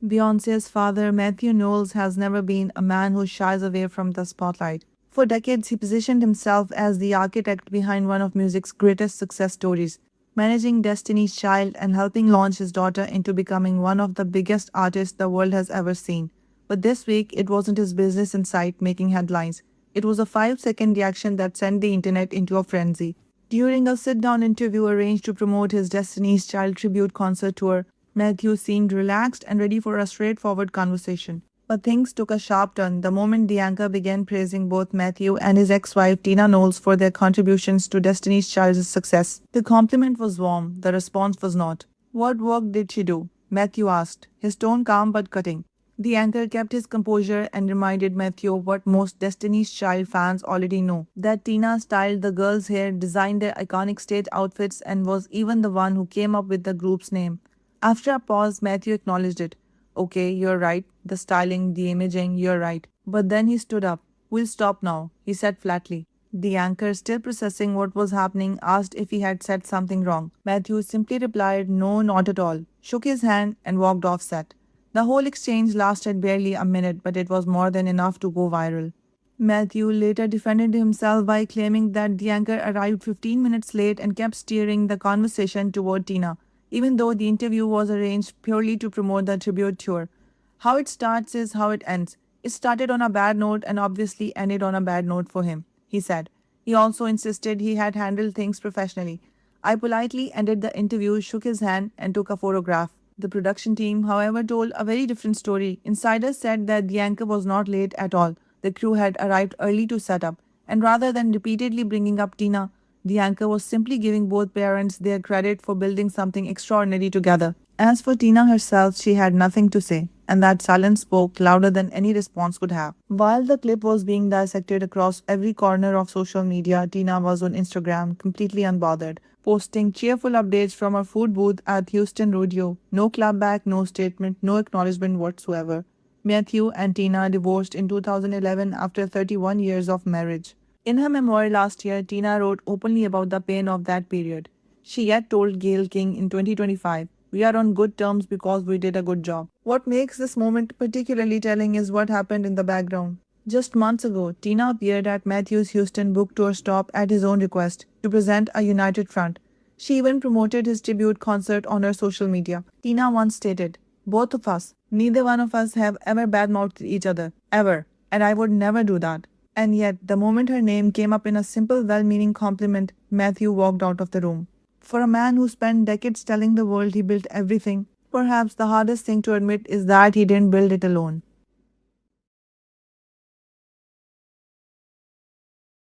Beyoncé's father, Matthew Knowles, has never been a man who shies away from the spotlight. For decades, he positioned himself as the architect behind one of music's greatest success stories, managing Destiny's Child and helping launch his daughter into becoming one of the biggest artists the world has ever seen. But this week, it wasn't his business insight making headlines. It was a 5-second reaction that sent the internet into a frenzy. During a sit down interview arranged to promote his Destiny's Child tribute concert tour, Matthew seemed relaxed and ready for a straightforward conversation. But things took a sharp turn the moment the anchor began praising both Matthew and his ex wife Tina Knowles for their contributions to Destiny's Child's success. The compliment was warm, the response was not. What work did she do? Matthew asked, his tone calm but cutting. The anchor kept his composure and reminded Matthew of what most Destiny's Child fans already know, that Tina styled the girls' hair, designed their iconic stage outfits, and was even the one who came up with the group's name. After a pause, Matthew acknowledged it. Okay, you're right. The styling, the imaging, you're right. But then he stood up. We'll stop now, he said flatly. The anchor, still processing what was happening, asked if he had said something wrong. Matthew simply replied, no, not at all, shook his hand, and walked off set. The whole exchange lasted barely a minute, but it was more than enough to go viral. Matthew later defended himself by claiming that the anchor arrived 15 minutes late and kept steering the conversation toward Tina, even though the interview was arranged purely to promote the tribute tour. How it starts is how it ends. It started on a bad note and obviously ended on a bad note for him, he said. He also insisted he had handled things professionally. I politely ended the interview, shook his hand, and took a photograph. The production team, however, told a very different story. Insiders said that the anchor was not late at all. The crew had arrived early to set up, and rather than repeatedly bringing up Tina, the anchor was simply giving both parents their credit for building something extraordinary together. As for Tina herself, she had nothing to say, and that silence spoke louder than any response could have. While the clip was being dissected across every corner of social media, Tina was on Instagram, completely unbothered, posting cheerful updates from her food booth at Houston Rodeo. No clapback, no statement, no acknowledgement whatsoever. Matthew and Tina divorced in 2011 after 31 years of marriage. In her memoir last year, Tina wrote openly about the pain of that period. She yet told Gayle King in 2025, we are on good terms because we did a good job. What makes this moment particularly telling is what happened in the background. Just months ago, Tina appeared at Matthew's Houston book tour stop at his own request to present a united front. She even promoted his tribute concert on her social media. Tina once stated, both of us, neither one of us have ever badmouthed each other, ever, and I would never do that. And yet, the moment her name came up in a simple, well-meaning compliment, Matthew walked out of the room. For a man who spent decades telling the world he built everything, perhaps the hardest thing to admit is that he didn't build it alone.